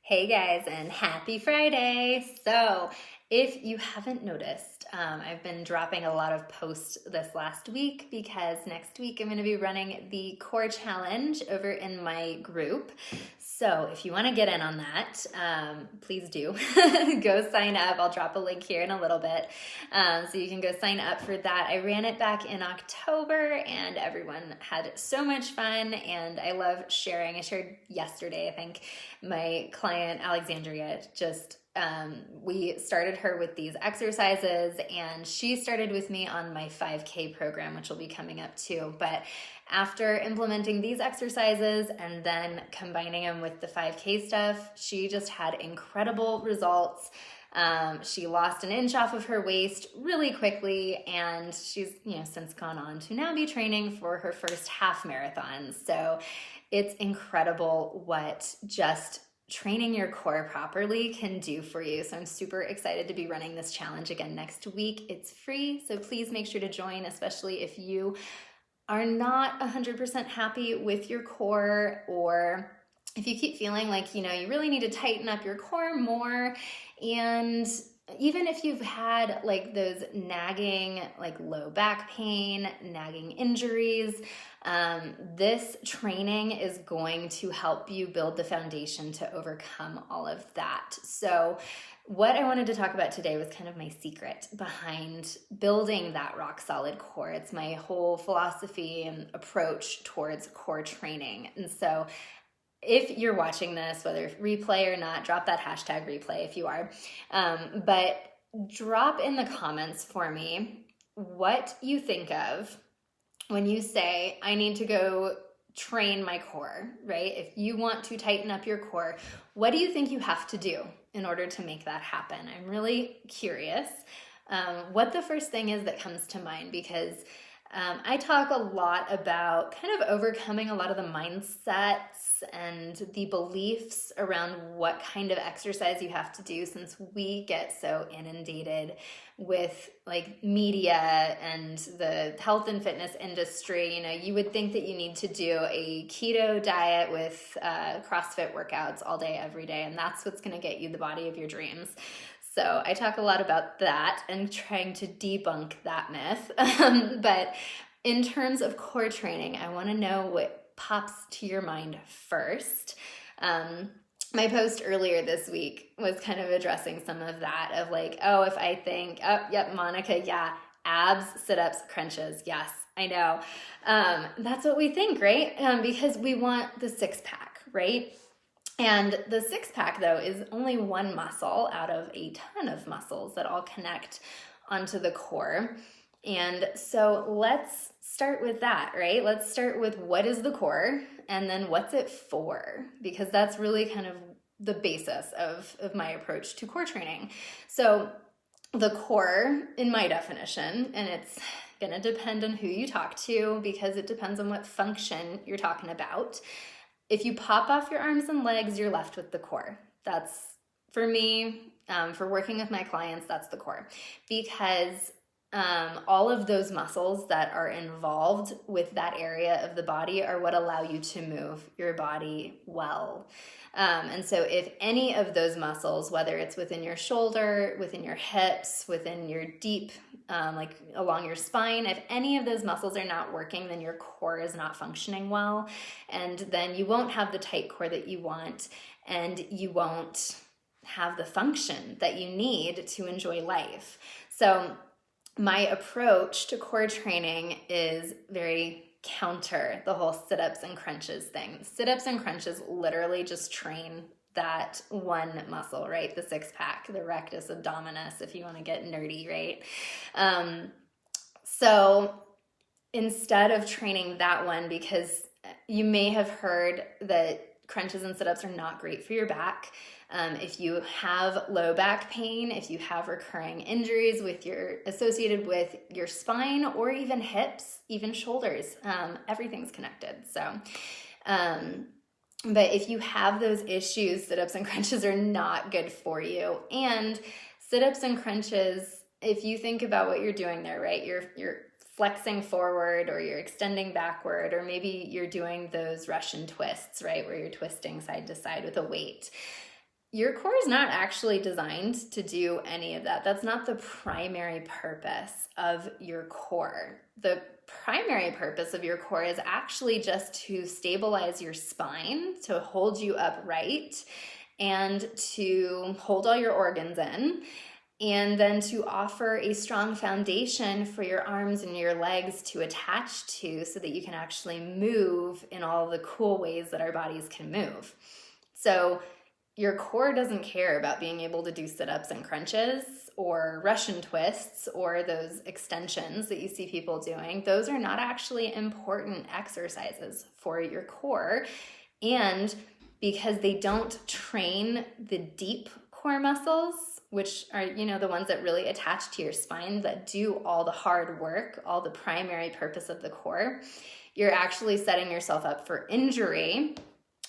Hey guys, and happy Friday! So, if you haven't noticed, I've been dropping a lot of posts this last week because next week I'm going to be running the core challenge over in my group. So, if you want to get in on that, please do. Go sign up. I'll drop a link here in a little bit so you can go sign up for that. I ran it back in October and everyone had so much fun, and I love sharing. I shared yesterday, I think, my client Alexandria just we started her with these exercises, and she started with me on my 5K program, which will be coming up too. But after implementing these exercises and then combining them with the 5K stuff, she just had incredible results. She lost an inch off of her waist really quickly, and she's since gone on to now be training for her first half marathon. So it's incredible what just training your core properly can do for you. So I'm super excited to be running this challenge again next week. It's free, so please make sure to join, especially if you are not 100% happy with your core, or if you keep feeling like, you really need to tighten up your core more. And even if you've had like those nagging, like low back pain, nagging injuries, this training is going to help you build the foundation to overcome all of that. So what I wanted to talk about today was kind of my secret behind building that rock solid core. It's my whole philosophy and approach towards core training. And so if you're watching this, whether replay or not, drop that hashtag replay if you are. But drop in the comments for me what you think of when you say, I need to go train my core, right? If you want to tighten up your core, what do you think you have to do in order to make that happen? I'm really curious what the first thing is that comes to mind, because I talk a lot about kind of overcoming a lot of the mindsets and the beliefs around what kind of exercise you have to do, since we get so inundated with like media and the health and fitness industry. You would think that you need to do a keto diet with CrossFit workouts all day, every day, and that's what's going to get you the body of your dreams. So I talk a lot about that and trying to debunk that myth. But in terms of core training, I want to know what pops to your mind first. My post earlier this week was kind of addressing some of that, of like, oh, if I think, oh, yep, Monica, yeah, abs, sit-ups, crunches, yes, I know. That's what we think, right? Because we want the six-pack, right? And the six-pack, though, is only one muscle out of a ton of muscles that all connect onto the core. And so let's start with that, right? Let's start with what is the core, and then what's it for? Because that's really kind of the basis of my approach to core training. So the core, in my definition, and it's going to depend on who you talk to because it depends on what function you're talking about. If you pop off your arms and legs, you're left with the core. That's, for me, for working with my clients, that's the core. Because all of those muscles that are involved with that area of the body are what allow you to move your body well. And so if any of those muscles, whether it's within your shoulder, within your hips, within your deep, like along your spine, if any of those muscles are not working, then your core is not functioning well. And then you won't have the tight core that you want, and you won't have the function that you need to enjoy life. So my approach to core training is very counter the whole sit-ups and crunches thing. Sit-ups and crunches literally just train that one muscle, right? The six-pack, the rectus abdominis, if you want to get nerdy, right? So instead of training that one, because you may have heard that crunches and sit-ups are not great for your back. If you have low back pain, if you have recurring injuries associated with your spine, or even hips, even shoulders, everything's connected. So, but if you have those issues, sit-ups and crunches are not good for you. And sit-ups and crunches, if you think about what you're doing there, right? You're flexing forward, or you're extending backward, or maybe you're doing those Russian twists, right? Where you're twisting side to side with a weight. your core is not actually designed to do any of that. That's not the primary purpose of your core. The primary purpose of your core is actually just to stabilize your spine, to hold you upright, and to hold all your organs in, and then to offer a strong foundation for your arms and your legs to attach to so that you can actually move in all the cool ways that our bodies can move. So your core doesn't care about being able to do sit-ups and crunches or Russian twists or those extensions that you see people doing. Those are not actually important exercises for your core. And because they don't train the deep core muscles, which are, the ones that really attach to your spine, that do all the hard work, all the primary purpose of the core, you're actually setting yourself up for injury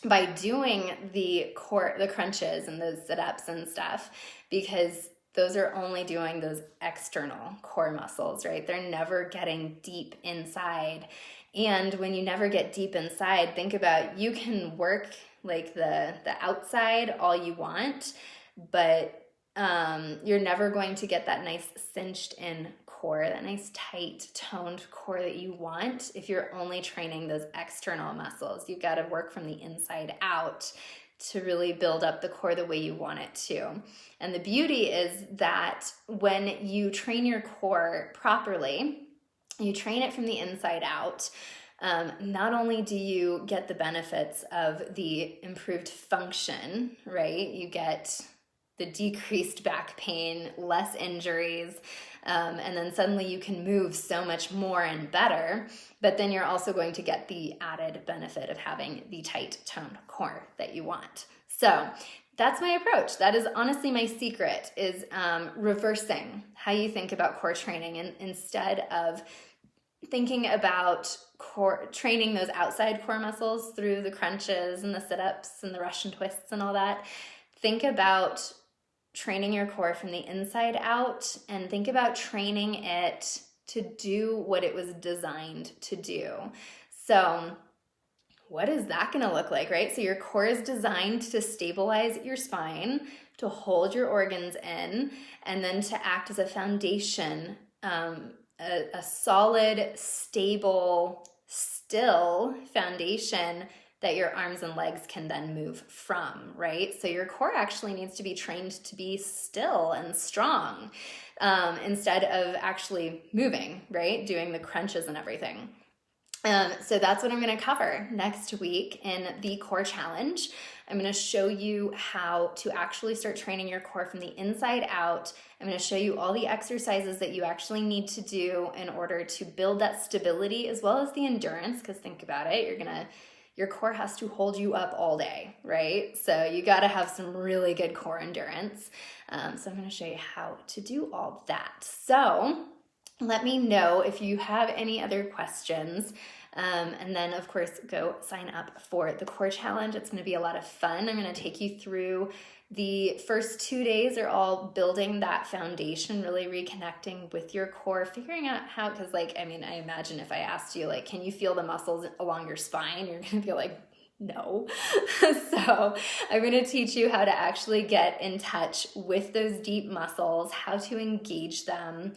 by doing the crunches and those sit-ups and stuff, because those are only doing those external core muscles, right? They're never getting deep inside. And when you never get deep inside, think about, you can work like the outside all you want, but you're never going to get that nice cinched in core, that nice tight toned core that you want if you're only training those external muscles. You've got to work from the inside out to really build up the core the way you want it to. And the beauty is that when you train your core properly, you train it from the inside out, not only do you get the benefits of the improved function, right? You get the decreased back pain, less injuries, and then suddenly you can move so much more and better, but then you're also going to get the added benefit of having the tight toned core that you want. So that's my approach. That is honestly my secret, is reversing how you think about core training, and instead of thinking about core training those outside core muscles through the crunches and the sit-ups and the Russian twists and all that, think about training your core from the inside out, and think about training it to do what it was designed to do. So what is that going to look like, right? So your core is designed to stabilize your spine, to hold your organs in, and then to act as a foundation, a solid, stable, still foundation that your arms and legs can then move from, right? So your core actually needs to be trained to be still and strong, instead of actually moving, right? Doing the crunches and everything. So that's what I'm going to cover next week in the core challenge. I'm going to show you how to actually start training your core from the inside out. I'm going to show you all the exercises that you actually need to do in order to build that stability as well as the endurance, because think about it, your core has to hold you up all day, right? So you got to have some really good core endurance. So I'm going to show you how to do all that. So let me know if you have any other questions. And then, of course, go sign up for the core challenge. It's going to be a lot of fun. I'm going to take you through the first 2 days are all building that foundation, really reconnecting with your core, figuring out how, because I imagine if I asked you, can you feel the muscles along your spine? You're going to be like, no. So I'm going to teach you how to actually get in touch with those deep muscles, how to engage them,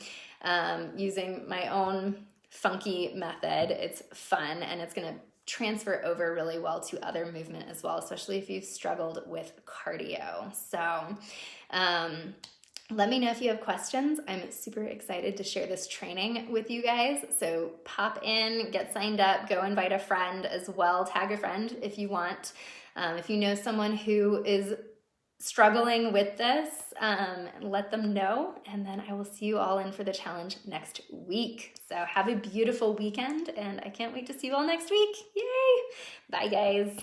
using my own funky method. It's fun, and it's going to transfer over really well to other movement as well, especially if you've struggled with cardio. So let me know if you have questions. I'm super excited to share this training with you guys. So pop in, get signed up, go invite a friend as well, tag a friend if you want. If you know someone who is struggling with this, let them know, and then I will see you all in for the challenge next week. So have a beautiful weekend, and I can't wait to see you all next week. Yay! Bye, guys.